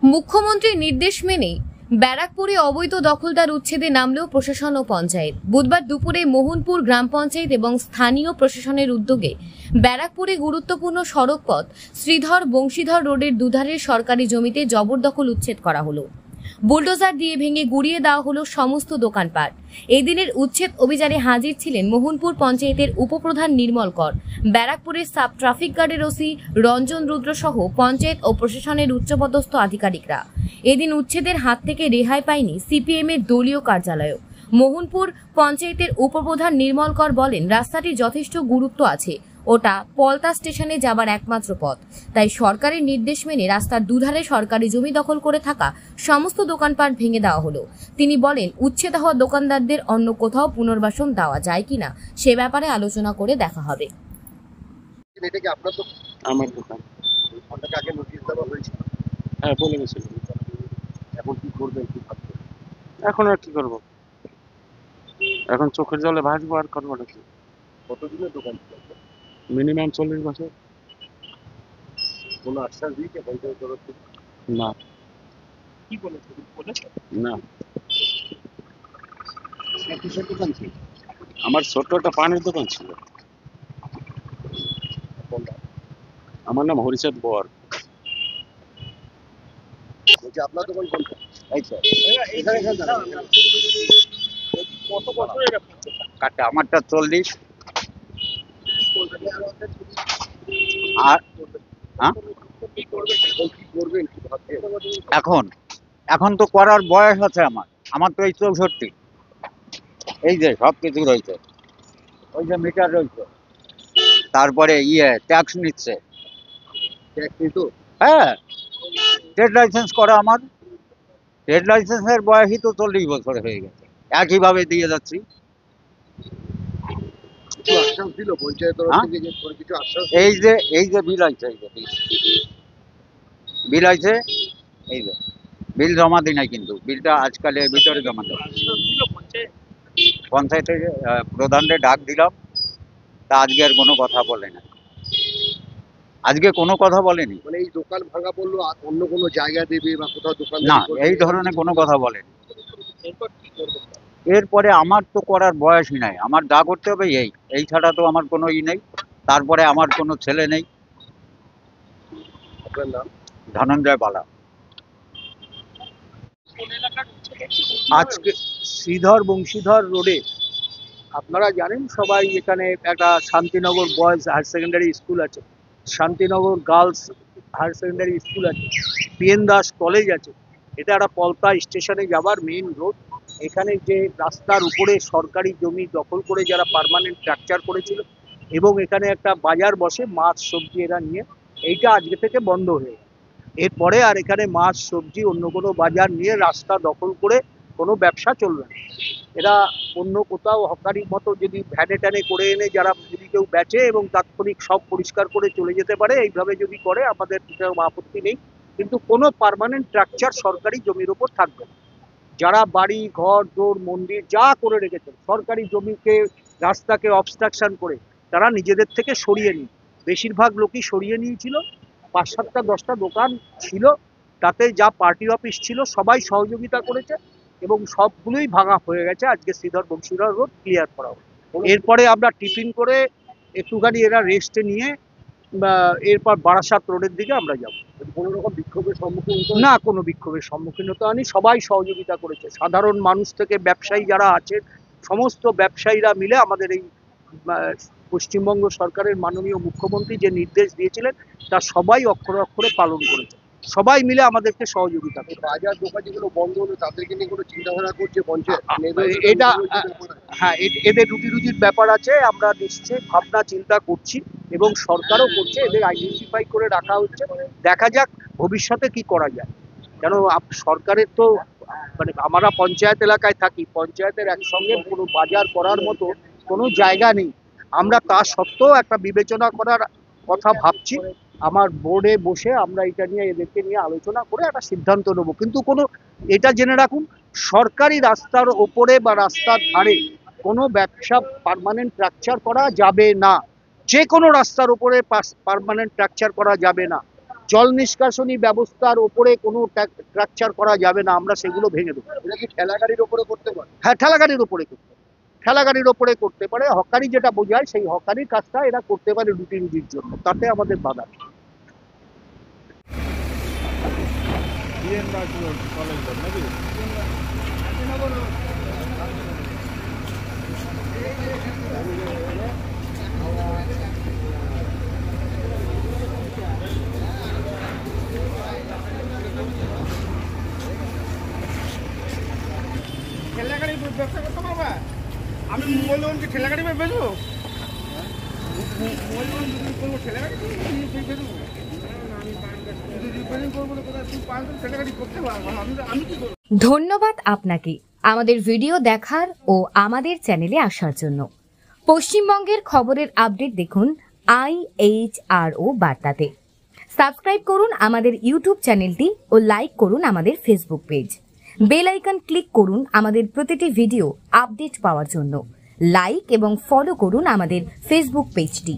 মুখ্যমন্ত্রীর নির্দেশ মেনে ব্যারাকপুরে অবৈধ দখলদার উচ্ছেদে নামল প্রশাসন ও পঞ্চায়েত। বুধবার দুপুরে মোহনপুর গ্রাম পঞ্চায়েত এবং স্থানীয় প্রশাসনের উদ্যোগে ব্যারাকপুরে গুরুত্বপূর্ণ সড়ক পথ শ্রীধর বংশীধর রোডের দুধারের সরকারি জমিতে জবরদখল উচ্ছেদ করা হলো। বুলডোজার দিয়ে ভেঙে গুড়িয়ে দেওয়া হলো সমস্ত দোকানপাট। এই দিনের উচ্ছেদ অভিযানে হাজির ছিলেন মোহনপুর পঞ্চায়েতের উপপ্রধান নির্মল কর, ব্যারাকপুরের সাব ট্রাফিক গার্ডের ওসি রঞ্জন রুদ্র সহ পঞ্চায়েত ও প্রশাসনের উচ্চপদস্থ আধিকারিকরা। এদিন উচ্ছেদের হাত থেকে রেহাই পায়নি সিপিএম এর দলীয় কার্যালয়। মোহনপুর পঞ্চায়েতের উপপ্রধান নির্মল কর বলেন, রাস্তাটি যথেষ্ট গুরুত্ব আছে, ওটা পলতা স্টেশনে যাবার একমাত্র পথ। তাই সরকারের নির্দেশ মেনে রাস্তার দুধারে সরকারি জমি দখল করে থাকা সমস্ত দোকানপাট ভেঙে দেওয়া হলো। তিনি বলেন, উচ্ছেদ হওয়া দোকানদারদের অন্য কোথাও পুনর্বাসন দেওয়া যায় কিনা সে ব্যাপারে আলোচনা করে দেখা হবে। এটা কি আপনার তো আমার দোকান? আপনাকে আগে নোটিশ দেওয়া হয়েছিল? হ্যাঁ, বলে গেছিল। এখন কি করবেন, কি ভাবছেন? এখন আর কি করবো? এখন চোখের জলে ভাসবো, আর করবো নাকি? কতদিনের দোকান ছিল? মিনিমাম 40 বছর। কোনো আশ্বাস দিয়েছে পঞ্চায়েত তরফ থেকে? না কি বলেছে? না, কিসের দোকান ছিল? আমার ছোট একটা পানের দোকান ছিল। কোনটা? আমার নাম হরিচাঁদ বর। বলছি আপনার দোকান কোনটা? এই স্যার, এখানে কত বছর এটা কাটে? আমারটা 40। আর হ্যাঁ, কি করবেন, কি ভাবছেন? এখন তো করার বয়স আছে আমার তো এই 64। এই যে সব কিছু রয়েছে, ওই যে মিটার রয়েছে, তারপরে ট্যাক্স নিচ্ছে। ট্যাক্স নিত? হ্যাঁ, ট্রেড লাইসেন্স করা আমার। ট্রেড লাইসেন্সের বয়সই তো 40 বছর হয়ে গেছে, একইভাবে দিয়ে যাচ্ছি। কিছু আশ্বাস দিল পঞ্চায়েত তরফ হ্যাঁ? থেকে যে কিছু আশ্বাস? এই যে বিল আছে, বিল আছে, এই যে বিল জমা দিই নাই, কিন্তু বিলটা আজকালের ভিতরে জমা দেবো। পঞ্চায়েতে প্রধানরে ডাক দিলাম, তা আজকে আর কোনো কথা বলে না। আজকে কোনো কথা বলেনি। মানে এই দোকান ভাঙা বললো অন্য কোনো জায়গা দেবে বা কোথাও দোকান না, এই ধরনের কোনো কথা বলেনি। এরপর কি করবেন? এরপরে আমার তো করার বয়সই নাই, আমার যা করতে হবে এই ছাড়া তো আমার কোনো নেই। তারপরে আমার কোনো ছেলে নেই। আপনার নাম? ধনঞ্জয় বালা। আজকে শ্রীধর বংশীধর রোডে আপনারা জানেন সবাই, এখানে একটা Shantinagar boys higher secondary school আছে, Shantinagar girls higher secondary school আছে, পিএন দাস কলেজ আছে। এটা একটা পলতা স্টেশনে যাবার মেইন রোড। এখানে যে রাস্তার উপরে সরকারি জমি দখল করে যারা পার্মানেন্ট স্ট্রাকচার করেছিল, এবং এখানে একটা বাজার বসে মাছ সবজি এরা নিয়ে, এইটা আজকে থেকে বন্ধ হয়ে গেল। এরপরে আর এখানে মাছ সবজি অন্য কোনো বাজার নিয়ে রাস্তা দখল করে কোনো ব্যবসা চলবে না। এরা অন্য কোথাও হকারির মতো যদি ভ্যানে ট্যানে করে এনে যারা যদি কেউ বেচে এবং তাৎক্ষণিক সব পরিষ্কার করে চলে যেতে পারে, এইভাবে যদি করে আমাদের কোনো আপত্তি নেই, কিন্তু কোনো পার্মানেন্ট স্ট্রাকচার সরকারি জমির ওপর থাকবে না। যারা বাড়ি ঘর দৌড় মন্দির যা করে রেখেছেন সরকারি জমিকে, রাস্তাকে অবস্ট্রাকশন করে, তারা নিজেদের থেকে সরিয়ে নিন। বেশিরভাগ লোকই সরিয়ে নিয়েছিল। 5-7টা 10টা দোকান ছিল, তাতে যা পার্টি অফিস ছিল সবাই সহযোগিতা করেছে এবং সবগুলোই ভাঙা হয়ে গেছে। আজকে শ্রীধর বংশীধর রোড ক্লিয়ার করা হলো। এরপরে আমরা টিফিন করে একটুখানি এরা রেস্টে নিয়ে এরপর বারাসাত রোডের দিকে আমরা যাব। কোনো রকম বিক্ষোভের সম্মুখীন না, কোনো বিক্ষোভের সম্মুখীন হতে হয়নি, সবাই সহযোগিতা করেছে। সাধারণ মানুষ থেকে ব্যবসায়ী যারা আছে, সমস্ত ব্যবসায়ীরা মিলে আমাদের এই পশ্চিমবঙ্গ সরকারের মাননীয় মুখ্যমন্ত্রী যে নির্দেশ দিয়েছিলেন তা সবাই অক্ষরে অক্ষরে পালন করেছে। সবাই মিলে আমাদেরকে সহযোগিতা করে। বাজার দোকান যেগুলো বন্ধ হলো তাদেরকে নিয়ে কোনো চিন্তাধারা করছে পঞ্চায়েত? এটা হ্যাঁ, এদের রুটি রুজির ব্যাপার আছে, আমরা নিশ্চয়ই ভাবনা চিন্তা করছি এবং সরকারও করছে। এদের আইডেন্টিফাই করে রাখা হচ্ছে, দেখা যাক ভবিষ্যতে কি করা যায়। কেন সরকারের তো মানে আমরা পঞ্চায়েত এলাকায় থাকি, পঞ্চায়েতের একসঙ্গে কোনো বাজার করার মতো কোনো জায়গা নেই। আমরা তা সত্ত্বেও একটা বিবেচনা করার কথা ভাবছি। আমার বোর্ডে বসে আমরা এটা নিয়ে এদেরকে নিয়ে আলোচনা করে একটা সিদ্ধান্ত নেবো। কিন্তু কোনো এটা জেনে রাখুন, সরকারি রাস্তার ওপরে বা রাস্তার ধারে কোনো ব্যবসা পার্মানেন্ট স্ট্রাকচার করা যাবে না। যে কোনো রাস্তার ওপরে পার্মানেন্ট স্ট্রাকচার করা যাবে না। জল নিষ্কাশনী ব্যবস্থার ওপরে কোনো স্ট্রাকচার করা যাবে না, আমরা সেগুলো ভেঙে দেবো। এটা কি ঠেলা গাড়ির ওপরে করতে পারে? হ্যাঁ, ঠেলাগাড়ির ওপরে করতে পারে, ঠেলাগাড়ির ওপরে করতে পারে। হকারি যেটা বোঝায় সেই হকারির কাজটা এরা করতে পারে রুটির জন্য, তাতে আমাদের বাধা নেই। ঠেলা গাড়ি ব্যবসা করতে পারবা? আমি মোবাইল দোকানকে ঠেলা গাড়ি বেচবো? মোবাইল দোকান বিক্রি করবো, ঠেলা গাড়ি বেচবো? যদি রিপেয়ারিং করবো তো কোথায় তুই 5 ঠেলা গাড়ি করতে পারবো? আমি কি করবো? ধন্যবাদ আপনাকে আমাদের ভিডিও দেখার ও আমাদের চ্যানেলে আসার জন্য। পশ্চিমবঙ্গের খবরের আপডেট দেখুন IHRO বার্তাতে। সাবস্ক্রাইব করুন আমাদের ইউটিউব চ্যানেলটি ও লাইক করুন আমাদের Facebook page. Bell icon click করুন আমাদের প্রতিটি ভিডিও আপডেট পাওয়ার জন্য। লাইক এবং ফলো করুন আমাদের ফেসবুক পেজটি।